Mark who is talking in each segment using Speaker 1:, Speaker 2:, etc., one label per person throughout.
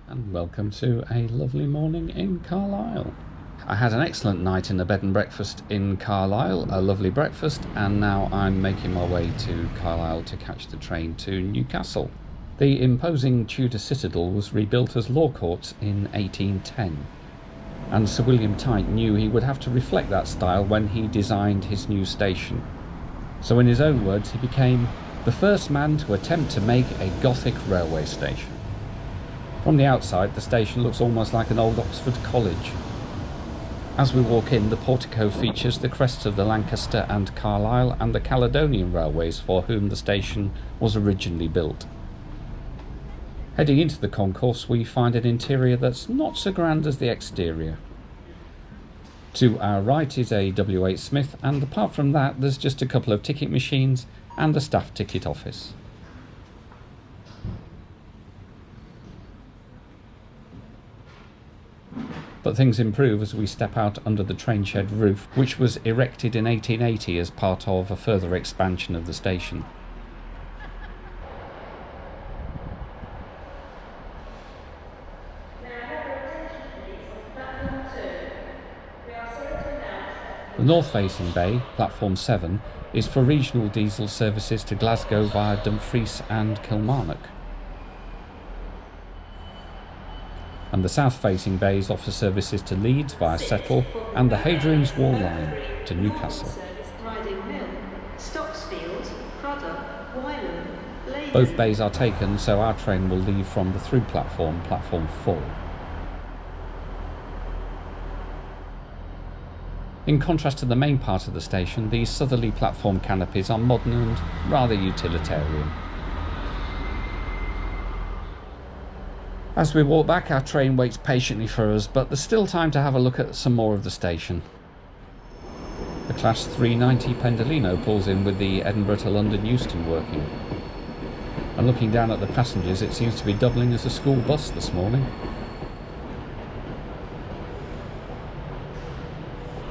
Speaker 1: and welcome to a lovely morning in Carlisle. I had an excellent night in the bed and breakfast in Carlisle, a lovely breakfast, and now I'm making my way to Carlisle to catch the train to Newcastle. The imposing Tudor citadel was rebuilt as law courts in 1810, and Sir William Tite knew he would have to reflect that style when he designed his new station. So in his own words, he became the first man to attempt to make a Gothic railway station. From the outside, the station looks almost like an old Oxford college. As we walk in, the portico features the crests of the Lancaster and Carlisle and the Caledonian railways for whom the station was originally built. Heading into the concourse, we find an interior that's not so grand as the exterior. To our right is a W.H. Smith, and apart from that, there's just a couple of ticket machines and a staff ticket office. But things improve as we step out under the train shed roof, which was erected in 1880 as part of a further expansion of the station. The north-facing bay, platform 7, is for regional diesel services to Glasgow via Dumfries and Kilmarnock. And the south-facing bays offer services to Leeds via Settle and the Hadrian's Wall line to Newcastle. Both bays are taken, so our train will leave from the through platform, platform 4. In contrast to the main part of the station, these southerly platform canopies are modern and rather utilitarian. As we walk back, our train waits patiently for us, but there's still time to have a look at some more of the station. The Class 390 Pendolino pulls in with the Edinburgh to London Euston working. And looking down at the passengers, it seems to be doubling as a school bus this morning.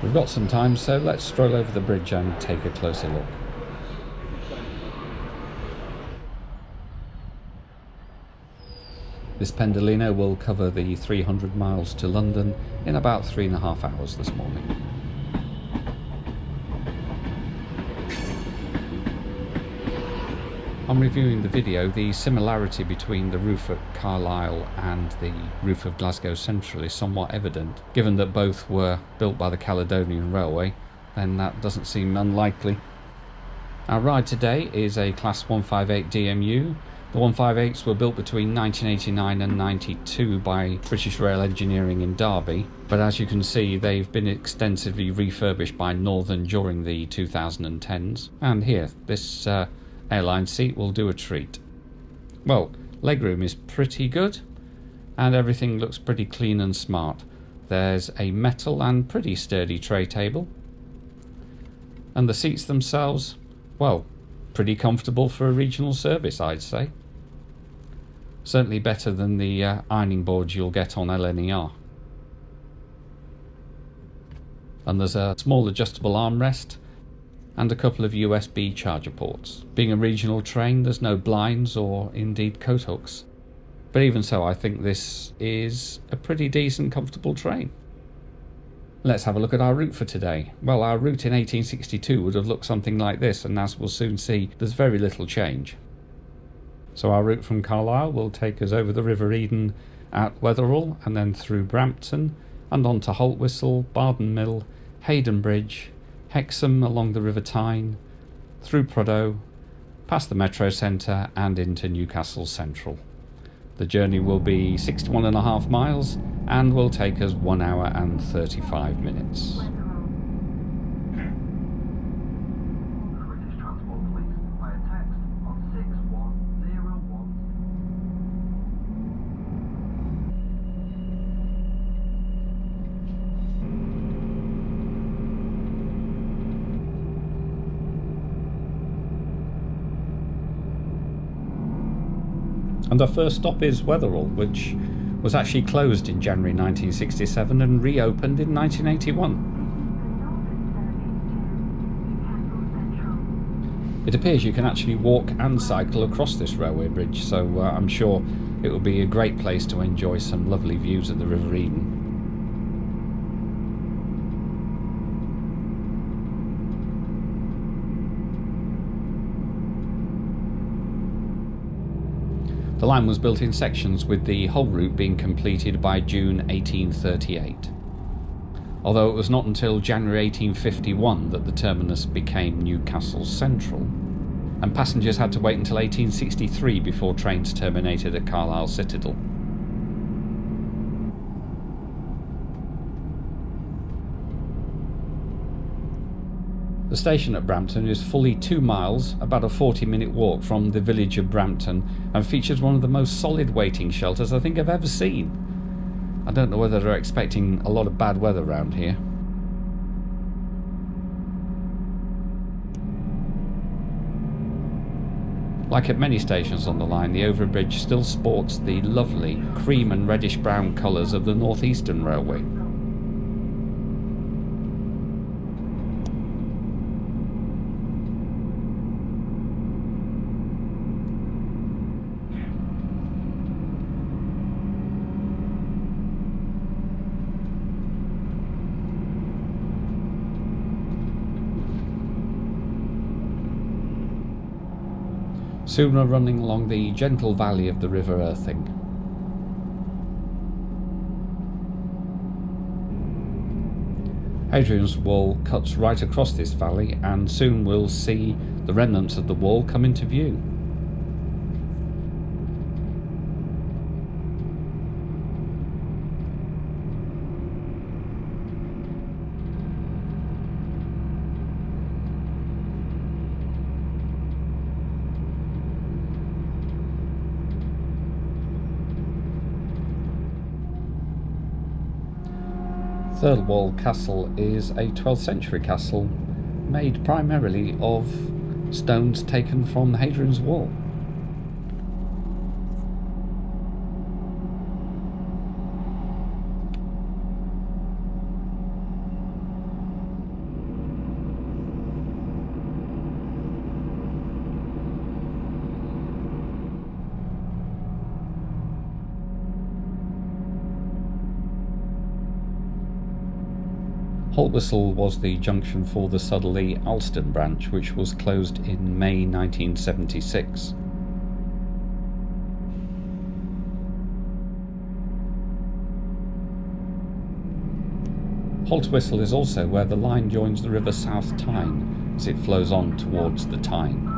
Speaker 1: We've got some time, so let's stroll over the bridge and take a closer look. This Pendolino will cover the 300 miles to London in about 3.5 hours this morning. On reviewing the video, the similarity between the roof at Carlisle and the roof of Glasgow Central is somewhat evident. Given that both were built by the Caledonian Railway, then that doesn't seem unlikely. Our ride today is a Class 158 DMU. The 158s were built between 1989 and 92 by British Rail Engineering in Derby, but as you can see, they've been extensively refurbished by Northern during the 2010s. And here, this airline seat will do a treat. Well, legroom is pretty good, and everything looks pretty clean and smart. There's a metal and pretty sturdy tray table, and the seats themselves, well, pretty comfortable for a regional service, I'd say. Certainly better than the ironing boards you'll get on LNER. And there's a small adjustable armrest and a couple of USB charger ports. Being a regional train, there's no blinds or indeed coat hooks. But even so, I think this is a pretty decent, comfortable train. Let's have a look at our route for today. Well, our route in 1862 would have looked something like this, and as we'll soon see, there's very little change. So our route from Carlisle will take us over the River Eden at Wetherall, and then through Brampton, and on to Haltwhistle, Bardon Mill, Haydon Bridge, Hexham along the River Tyne, through Prudhoe, past the Metro Centre and into Newcastle Central. The journey will be 61.5 miles and will take us 1 hour and 35 minutes. And our first stop is Wetherall, which was actually closed in January 1967 and reopened in 1981. It appears you can actually walk and cycle across this railway bridge, so I'm sure it would be a great place to enjoy some lovely views of the River Eden. The line was built in sections, with the whole route being completed by June 1838. Although it was not until January 1851 that the terminus became Newcastle Central, and passengers had to wait until 1863 before trains terminated at Carlisle Citadel. The station at Brampton is fully 2 miles, about a 40-minute walk from the village of Brampton, and features one of the most solid waiting shelters I think I've ever seen. I don't know whether they're expecting a lot of bad weather around here. Like at many stations on the line, the overbridge still sports the lovely cream and reddish brown colours of the North Eastern Railway. Soon we're running along the gentle valley of the River Irthing. Hadrian's wall cuts right across this valley, and soon we'll see the remnants of the wall come into view. Thirlwall Castle is a 12th century castle made primarily of stones taken from Hadrian's wall. Haltwhistle was the junction for the southerly Alston branch, which was closed in May 1976. Haltwhistle is also where the line joins the River South Tyne as it flows on towards the Tyne.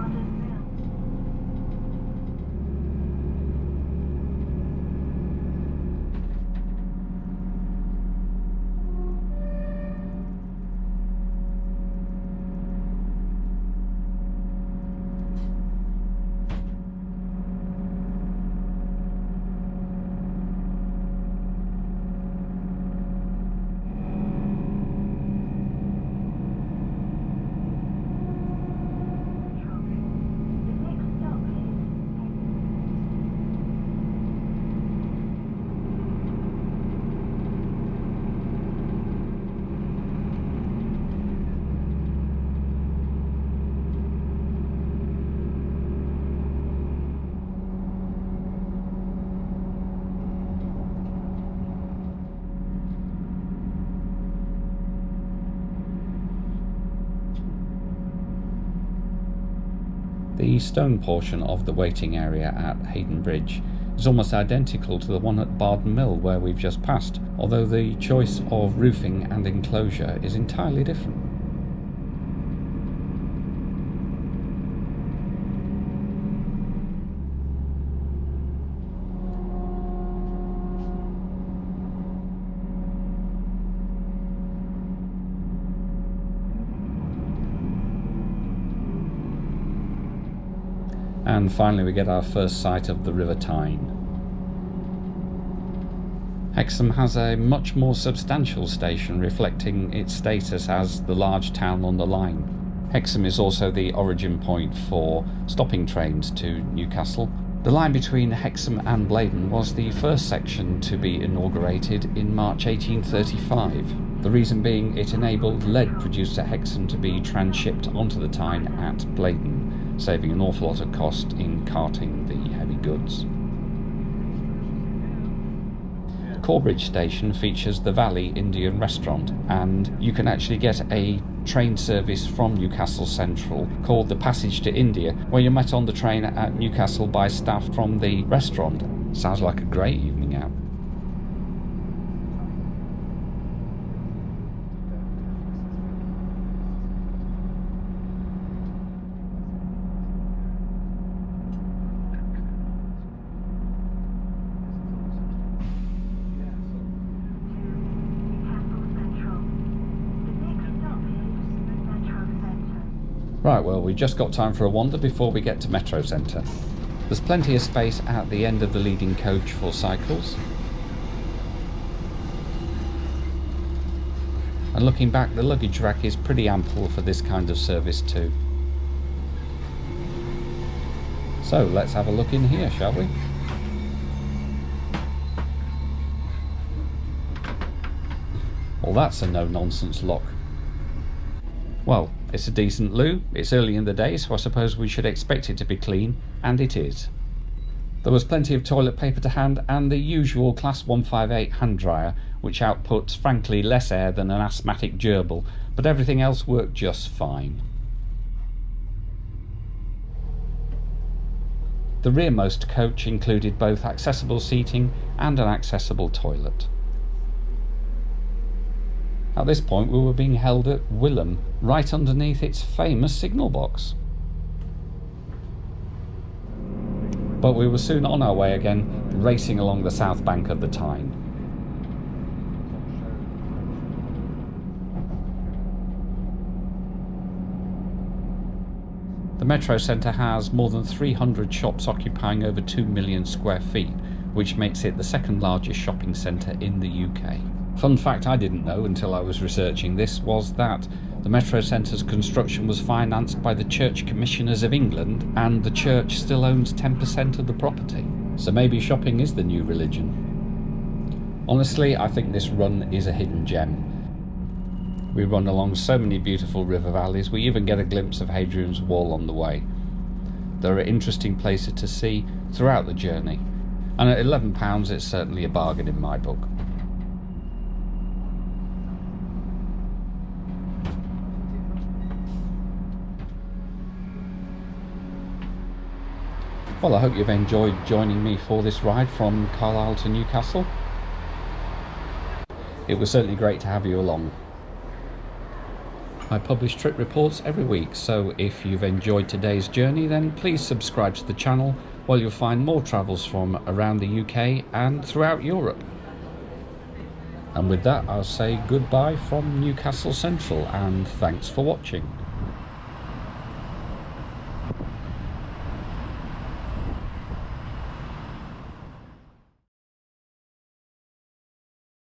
Speaker 1: The stone portion of the waiting area at Haydon Bridge is almost identical to the one at Bardon Mill where we've just passed, although the choice of roofing and enclosure is entirely different. And finally we get our first sight of the River Tyne. Hexham has a much more substantial station, reflecting its status as the large town on the line. Hexham is also the origin point for stopping trains to Newcastle. The line between Hexham and Blaydon was the first section to be inaugurated in March 1835. The reason being it enabled lead produced at Hexham to be transshipped onto the Tyne at Blaydon, saving an awful lot of cost in carting the heavy goods. Corbridge station features the Valley Indian restaurant, and you can actually get a train service from Newcastle Central called the Passage to India, where you're met on the train at Newcastle by staff from the restaurant. Sounds like a great evening out. Right, well, we've just got time for a wander before we get to Metro Centre. There's plenty of space at the end of the leading coach for cycles. And looking back, the luggage rack is pretty ample for this kind of service too. So let's have a look in here, shall we? Well, that's a no-nonsense lock. Well, it's a decent loo. It's early in the day, so I suppose we should expect it to be clean, and it is. There was plenty of toilet paper to hand, and the usual Class 158 hand dryer, which outputs frankly less air than an asthmatic gerbil, but everything else worked just fine. The rearmost coach included both accessible seating and an accessible toilet. At this point we were being held at Wilham, right underneath its famous signal box. But we were soon on our way again, racing along the south bank of the Tyne. The Metro Centre has more than 300 shops occupying over 2 million square feet, which makes it the second largest shopping centre in the UK. Fun fact I didn't know until I was researching this was that the Metro Centre's construction was financed by the Church Commissioners of England, and the church still owns 10% of the property. So maybe shopping is the new religion. Honestly, I think this run is a hidden gem. We run along so many beautiful river valleys, we even get a glimpse of Hadrian's Wall on the way. There are interesting places to see throughout the journey, and at £11 it's certainly a bargain in my book. Well, I hope you've enjoyed joining me for this ride from Carlisle to Newcastle. It was certainly great to have you along. I publish trip reports every week, so if you've enjoyed today's journey, then please subscribe to the channel, where you'll find more travels from around the UK and throughout Europe. And with that, I'll say goodbye from Newcastle Central, and thanks for watching.